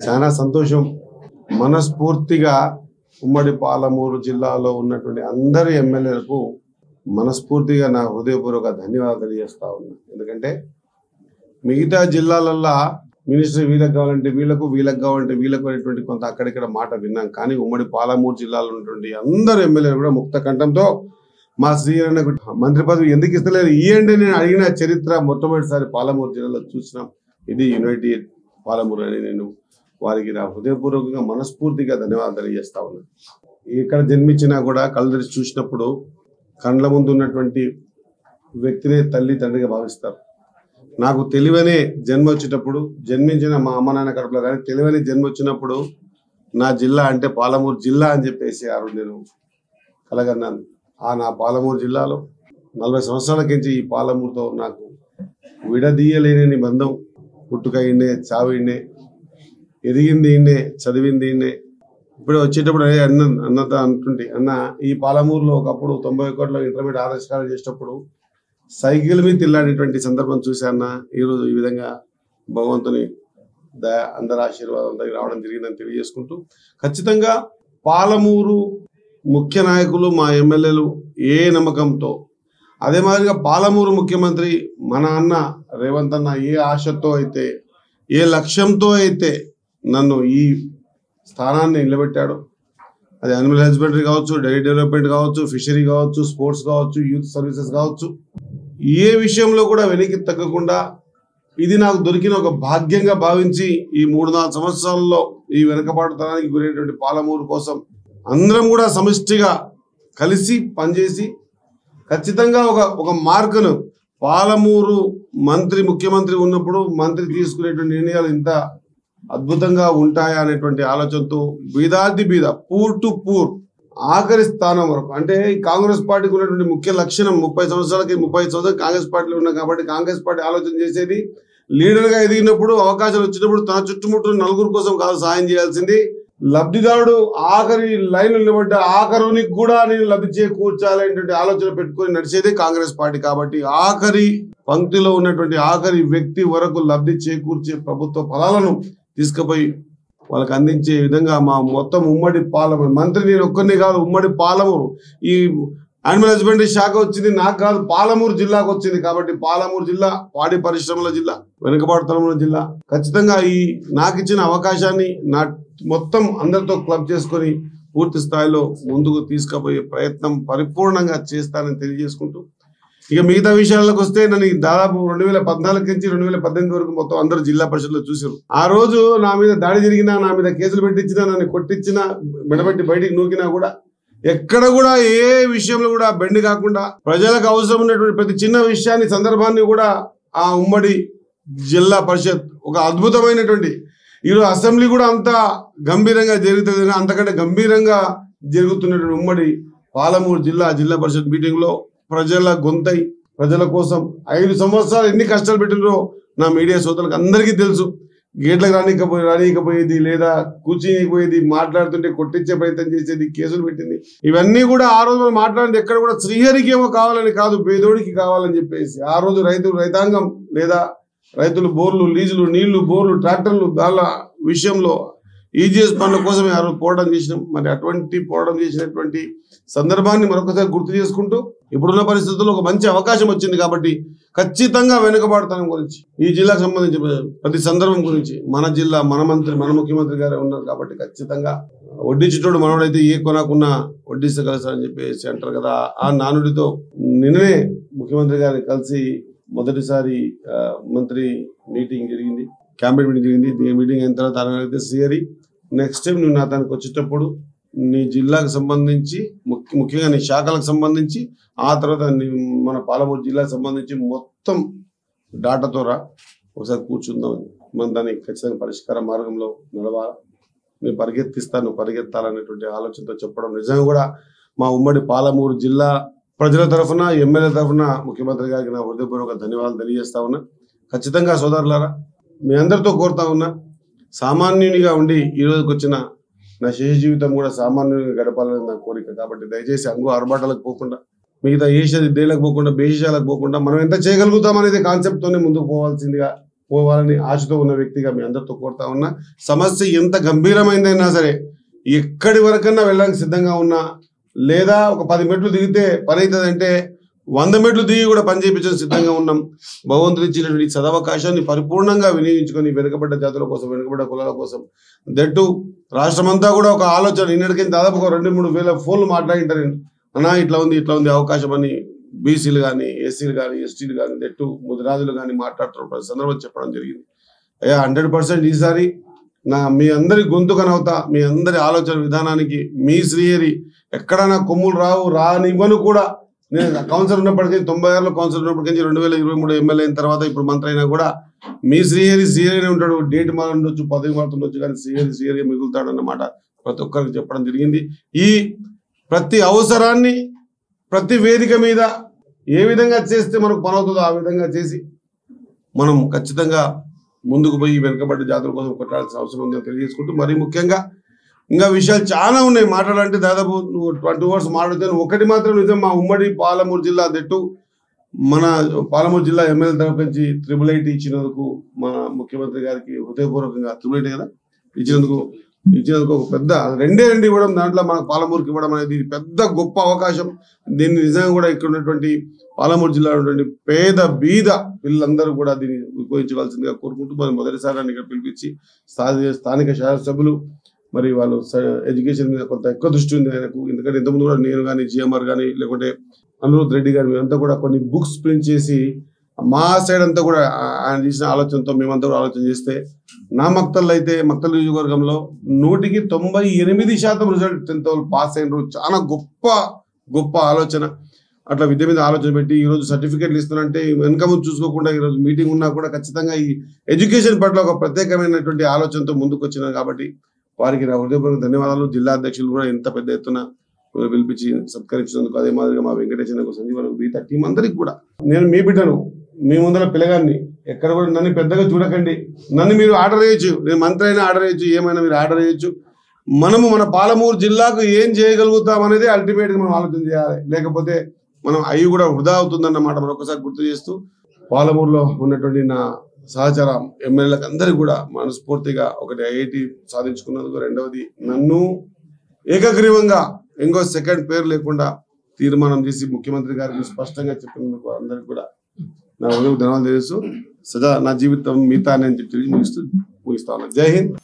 చాలా సంతోషం. మనస్ఫూర్తిగా ఉమ్మడి పాలమూరు జిల్లాలో ఉన్నటువంటి అందరి ఎమ్మెల్యేలకు మనస్ఫూర్తిగా నా హృదయపూర్వక ధన్యవాదాలు తెలియజేస్తా ఉన్నా. ఎందుకంటే మిగతా జిల్లాలల్లో మినిస్టర్ వీళ్ళకి కావాలంటే వీళ్ళకు, వీళ్ళకి కావాలంటే వీళ్ళకు అనేటువంటి కొంత అక్కడిక్కడ మాట విన్నాం. కానీ ఉమ్మడి పాలమూరు జిల్లాలో ఉన్నటువంటి అందరు ఎమ్మెల్యేలు కూడా ముక్త కంఠంతో మా శ్రీహరికి మంత్రి పదవి ఎందుకు ఇస్తలేదు ఇయ్యండి నేను అడిగిన చరిత్ర మొట్టమొదటిసారి పాలమూరు జిల్లాలో చూసినాం. ఇది యునైటీ పాలమూరు అని నేను వారికి నా హృదయపూర్వకంగా మనస్ఫూర్తిగా ధన్యవాదాలు తెలియజేస్తా ఉన్నా. ఎక్కడ జన్మించినా కూడా కళ్ళు తెరిచి చూసినప్పుడు కండ్ల ముందు ఉన్నటువంటి వ్యక్తినే తల్లి తండ్రిగా భావిస్తారు. నాకు తెలివనే జన్మ వచ్చేటప్పుడు, జన్మించిన మా అమ్మ నాన్న కడుపులో కానీ తెలివని జన్మ వచ్చినప్పుడు నా జిల్లా అంటే పాలమూరు జిల్లా అని చెప్పేసి ఆ రోజు నేను కలగన్నాను. నా పాలమూరు జిల్లాలో 40 సంవత్సరాల కించి ఈ పాలమూరుతో నాకు విడదీయలేని బంధం. పుట్టుక ఇండే, చావు ఇండే, ఎదిగింది ఇండే, చదివింది ఇండే. ఇప్పుడు వచ్చేటప్పుడు అన్నతో అంటుంటే అన్న ఈ పాలమూరులో ఒకప్పుడు 91లో ఇంటర్మీడియట్ ఆదర్శకాలు చేసేటప్పుడు సైకిల్ మీద తిల్లాడేటువంటి సందర్భం చూశాన్న. ఈరోజు ఈ విధంగా భగవంతుని అందరి ఆశీర్వాదం దగ్గర రావడం జరిగిందని తెలియజేసుకుంటూ, ఖచ్చితంగా పాలమూరు ముఖ్య నాయకులు మా ఎమ్మెల్యేలు ఏ నమ్మకంతో, అదే మాదిరిగా పాలమూరు ముఖ్యమంత్రి మన అన్న రేవంత్ అన్న ఏ ఆశతో అయితే, ఏ లక్ష్యంతో అయితే నన్ను ఈ స్థానాన్ని నిలబెట్టాడు, అది యానిమల్ హస్బెండరీ కావచ్చు, డైరీ డెవలప్మెంట్ కావచ్చు, ఫిషరీ కావచ్చు, స్పోర్ట్స్ కావచ్చు, యూత్ సర్వీసెస్ కావచ్చు, ఏ విషయంలో కూడా వెనక్కి తగ్గకుండా ఇది నాకు దొరికిన ఒక భాగ్యంగా భావించి ఈ 3-4 సంవత్సరాల్లో ఈ వెనుకబాటుతనానికి గురైనటువంటి పాలమూరు కోసం అందరం కూడా సమిష్టిగా కలిసి పనిచేసి ఖచ్చితంగా ఒక మార్కును పాలమూరు ముఖ్యమంత్రి ఉన్నప్పుడు మంత్రి తీసుకునేటువంటి నిర్ణయాలు ఇంత అద్భుతంగా ఉంటాయా అనేటువంటి ఆలోచనతో బీదాది బీద, పూర్ టు పూర్, ఆఖరి స్థానం వరకు, అంటే కాంగ్రెస్ పార్టీకి ఉన్నటువంటి ముఖ్య లక్షణం 35 సంవత్సరాలు కాంగ్రెస్ పార్టీలో ఉన్నా కాబట్టి కాంగ్రెస్ పార్టీ ఆలోచన చేసేది లీడర్గా ఎదిగినప్పుడు, అవకాశాలు వచ్చినప్పుడు తన చుట్టుముట్టు నలుగురు కోసం కాదు సాయం చేయాల్సింది, లబ్ధిదారుడు ఆఖరి లైన్ నిలబడ్డ ఆఖరునికి కూడా నేను లబ్ధి చేకూర్చాలనేటువంటి ఆలోచన పెట్టుకొని నడిచేదే కాంగ్రెస్ పార్టీ. కాబట్టి ఆఖరి పంక్తిలో ఉన్నటువంటి ఆఖరి వ్యక్తి వరకు లబ్ధి చేకూర్చే ప్రభుత్వ ఫలాలను తీసుకుపోయి వాళ్ళకి అందించే విధంగా మా మొత్తం ఉమ్మడి పాలమూరు మంత్రి నేను ఒక్కరిని కాదు, ఉమ్మడి పాలమూరు ఈ యానిమల్ హస్బెండరీ శాఖ వచ్చింది నాకు కాదు, పాలమూరు జిల్లాకు వచ్చింది. కాబట్టి పాలమూరు జిల్లా పాడి పరిశ్రమల జిల్లా, వెనుకబాటుతనంలో జిల్లా. ఖచ్చితంగా ఈ నాకు ఇచ్చిన అవకాశాన్ని నా మొత్తం అందరితో క్లబ్ చేసుకొని పూర్తి స్థాయిలో ముందుకు తీసుకుపోయే ప్రయత్నం పరిపూర్ణంగా చేస్తానని తెలియజేసుకుంటూ, ఇక మిగతా విషయాలకు వస్తే నన్ను దాదాపు 2014 నుంచి 2018 వరకు మొత్తం అందరూ జిల్లా పరిషత్లో చూసారు. ఆ రోజు నా మీద దాడి జరిగినా, నా మీద కేసులు పెట్టించినా, నన్ను కొట్టించినా, మెడబెట్టి బయటికి నూకినా కూడా ఎక్కడ కూడా ఏ విషయంలో కూడా బెండ్ కాకుండా ప్రజలకు అవసరం ఉన్నటువంటి ప్రతి చిన్న విషయాన్ని, సందర్భాన్ని కూడా ఆ ఉమ్మడి జిల్లా పరిషత్ ఒక అద్భుతమైనటువంటి, ఈరోజు అసెంబ్లీ కూడా అంత గంభీరంగా జరుగుతుంది, అంతకంటే గంభీరంగా జరుగుతున్నటువంటి ఉమ్మడి పాలమూరు జిల్లా పరిషత్ మీటింగ్ లో ప్రజల గొంతై ప్రజల కోసం 5 సంవత్సరాలు ఎన్ని కష్టాలు పెట్టినో నా మీడియా సోదరులకు అందరికీ తెలుసు. గేట్లకు రానికపోయేది, లేదా కూర్చోనిపోయేది, మాట్లాడుతుంటే కొట్టించే ప్రయత్నం చేసేది, కేసులు పెట్టింది. ఇవన్నీ కూడా ఆ రోజు మాట్లాడింది ఎక్కడ కూడా శ్రీహరికి ఏమో కావాలని కాదు, పేదోడికి కావాలని చెప్పేసి. ఆ రోజు రైతాంగం లేదా రైతులు బోర్లు, లీజులు, నీళ్లు, బోర్లు, ట్రాక్టర్లు, దాళ్ళ విషయంలో ఈజీఎస్ పనుల కోసమే ఆ రోజు పోరాటం చేసినాం. మరి అటువంటి పోరాటం చేసినటువంటి సందర్భాన్ని మరొకసారి గుర్తు చేసుకుంటూ, ఇప్పుడున్న పరిస్థితుల్లో ఒక మంచి అవకాశం వచ్చింది కాబట్టి ఖచ్చితంగా వెనుకబాటుతనం గురించి, ఈ జిల్లాకు సంబంధించి ప్రతి సందర్భం గురించి మన జిల్లా, మన మంత్రి, మన ముఖ్యమంత్రి గారే ఉన్నారు కాబట్టి ఖచ్చితంగా వడ్డించేటోడు మనోడైతే ఏ కొనాకున్నా వడ్డిస్తగలుగుతారని చెప్పేసి అంటారు కదా. ఆ నానుడితో నిన్ననే ముఖ్యమంత్రి గారిని కలిసి మొదటిసారి మంత్రి మీటింగ్ జరిగింది, క్యాబినెట్ మీటింగ్ జరిగింది. ఈ మీటింగ్ అయిన తర్వాత అడిగితే శ్రీహరి నెక్స్ట్ టైం నువ్వు నా తనకు వచ్చేటప్పుడు నీ జిల్లాకు సంబంధించి ముఖ్యంగా నీ శాఖలకు సంబంధించి, ఆ తర్వాత మన పాలమూరు జిల్లాకు సంబంధించి మొత్తం డాటాతో రా, ఒకసారి కూర్చుందాం, మనం దాన్ని ఖచ్చితంగా పరిష్కార మార్గంలో నడవాలి, నేను పరిగెత్తిస్తాను, నువ్వు పరిగెత్తాలనేటువంటి ఆలోచనతో చెప్పడం నిజంగా కూడా మా ఉమ్మడి పాలమూరు జిల్లా ప్రజల తరఫున, ఎమ్మెల్యే తరఫున ముఖ్యమంత్రి గారికి నా హృదయపూర్వక ధన్యవాదాలు తెలియజేస్తా ఉన్నా. ఖచ్చితంగా సోదరులారా, మీ అందరితో కోరుతా ఉన్నా, సామాన్యునిగా ఉండి ఈ రోజుకి వచ్చిన నా శేష జీవితం కూడా సామాన్యునిగా గడపాలని నా కోరిక. కాబట్టి దయచేసి ఆర్భాటాలకు పోకుండా, మిగతా దేశాలకు పోకుండా, బేషాలకు పోకుండా మనం ఎంత చేయగలుగుతాం అనేది కాన్సెప్ట్తోనే ముందుకు పోవాల్సిందిగా పోవాలని ఆశతో ఉన్న వ్యక్తిగా మీ అందరితో కోరుతా ఉన్నా. సమస్య ఎంత గంభీరమైందైనా సరే ఎక్కడి వరకన్నా వెళ్ళడానికి సిద్ధంగా ఉన్నా, లేదా ఒక 10 మెట్లు దిగితే పని అవుతుందంటే 100 మెట్లు దిగి కూడా పని చేయించడం సిద్ధంగా ఉన్నాం. భగవంతుడు ఇచ్చినటువంటి సదవకాశాన్ని పరిపూర్ణంగా వినియోగించుకొని వెనుకబడ్డ జాతుల కోసం, వెనుకబడ్డ కులాల కోసం, దట్టు రాష్ట్రమంతా కూడా ఒక ఆలోచన. నిన్నటికి దాదాపు ఒక 2-3 వేల ఫోన్లు మాట్లాడింటారు, అన్నా ఇట్లా ఉంది అవకాశం అని. బీసీలు కానీ, ఎస్సీలు కానీ, ఎస్టీలు కానీ, దట్టు ముదిరాజులు కానీ మాట్లాడుతున్న సందర్భం చెప్పడం జరిగింది. అయ్యా 100% ఈసారి మీ అందరి గొంతుకనవుతా, మీ అందరి ఆలోచన విధానానికి మీ శ్రీహరి ఎక్కడైనా కొమ్ములు రానివ్వను కూడా. నేను కౌన్సిలర్ ఉన్నప్పటికీ 96లో కౌన్సిలర్ ఉన్నప్పటికీ 2023 ఎమ్మెల్యే అయిన తర్వాత ఇప్పుడు మంత్రి అయినా కూడా మీ శ్రీహరినే ఉంటాడు. డేట్ మారుండొచ్చు, పదవి మారుతుండొచ్చు, కానీ శ్రీహరి మిగులుతాడు అన్నమాట ప్రతి ఒక్కరికి చెప్పడం జరిగింది. ఈ ప్రతి అవసరాన్ని ప్రతి వేదిక మీద ఏ విధంగా చేస్తే మనకు పని అవుతుందో ఆ విధంగా చేసి మనం ఖచ్చితంగా ముందుకు పోయి వెనుకబడ్డ జాతుల కోసం కొట్టాల్సిన అవసరం ఉందని తెలియజేసుకుంటూ, మరీ ముఖ్యంగా ఇంకా విషయాలు చాలా ఉన్నాయి మాట్లాడాలంటే. దాదాపు 20 అవర్స్ మాట్లాడుతాను. ఒకటి మాత్రం నిజం, మా ఉమ్మడి పాలమూరు జిల్లా దట్టు మన పాలమూరు జిల్లా ఎమ్మెల్యే తరఫు నుంచి 888 ఇచ్చినందుకు మన ముఖ్యమంత్రి గారికి హృదయపూర్వకంగా 888 కదా ఇచ్చినందుకు ఒక పెద్ద రెండే ఇవ్వడం, దాంట్లో మనకు పాలమూరుకి ఇవ్వడం అనేది పెద్ద గొప్ప అవకాశం. దీన్ని నిజంగా కూడా ఇక్కడ ఉన్నటువంటి పాలమూరు జిల్లా ఉన్నటువంటి పేద బీద పిల్లలందరూ కూడా దీన్ని ఉపయోగించవలసిందిగా కోరుకుంటూ, మరి మొదటిసారి ఇక్కడ పిలిపించి స్థానిక శాసనసభ్యులు మరి వాళ్ళు ఎడ్యుకేషన్ మీద కొంత ఎక్కువ దృష్టి ఉంది ఆయనకు. ఎందుకంటే ఇంతకుముందు కూడా నేను కానీ, జిఎంఆర్ కానీ, లేకుంటే అనిరుద్ రెడ్డి గారు మేమంతా కూడా కొన్ని బుక్స్ ప్రింట్ చేసి మా సైడ్ అంతా కూడా ఆయన చేసిన ఆలోచనతో మేమంతా కూడా ఆలోచన చేస్తే, నా మక్తల్లో అయితే మక్తల్ నియోజకవర్గంలో 100కి 98% రిజల్ట్ 10th పాస్ అయినరు. చాలా గొప్ప ఆలోచన. అట్లా విద్య మీద ఆలోచన పెట్టి ఈరోజు సర్టిఫికేట్లు ఇస్తానంటే వెనక ముందు చూసుకోకుండా ఈరోజు మీటింగ్ ఉన్నా కూడా ఖచ్చితంగా ఈ ఎడ్యుకేషన్ పట్ల ఒక ప్రత్యేకమైనటువంటి ఆలోచనతో ముందుకు వచ్చినారు. కాబట్టి వారికి నా హృదయపూర్వక ధన్యవాదాలు. జిల్లా అధ్యక్షులు కూడా ఎంత పెద్ద ఎత్తున పిలిపించి సత్కరించినందుకు, అదే మాదిరిగా మా వెంకటేశ్వరకు, సంజీవనకు, మిగతా టీం అందరికి కూడా, నేను మీ బిడ్డను, మీ ముందర పిల్లగాన్ని, ఎక్కడ కూడా నన్ను పెద్దగా చూడకండి. నన్ను మీరు ఆర్డర్ చేయొచ్చు, నేను మంత్రి అయినా ఆర్డర్ చేయొచ్చు, ఏమైనా మీరు ఆర్డర్ చేయొచ్చు. మనము మన పాలమూరు జిల్లాకు ఏం చేయగలుగుతాం అనేది అల్టిమేట్గా మనం ఆలోచన చేయాలి. లేకపోతే మనం అవి కూడా వృధా అవుతుందన్నమాట మరొకసారి గుర్తు చేస్తూ, పాలమూరులో ఉన్నటువంటి నా సహచర ఎమ్మెల్యేలకు అందరికీ కూడా మనస్ఫూర్తిగా ఒకటి ఐఐటి సాధించుకున్నందుకు, రెండవది నన్ను ఏకగ్రీవంగా ఇంకో సెకండ్ పేరు లేకుండా తీర్మానం చేసి ముఖ్యమంత్రి గారికి స్పష్టంగా చెప్పినందుకు అందరికి కూడా నా హృదయ ధన్యవాదాలు తెలుసు. సదా నా జీవితం మిగతా అని చెప్పి ముగిస్తూ ముగిస్తా ఉన్నాను. జై హింద్.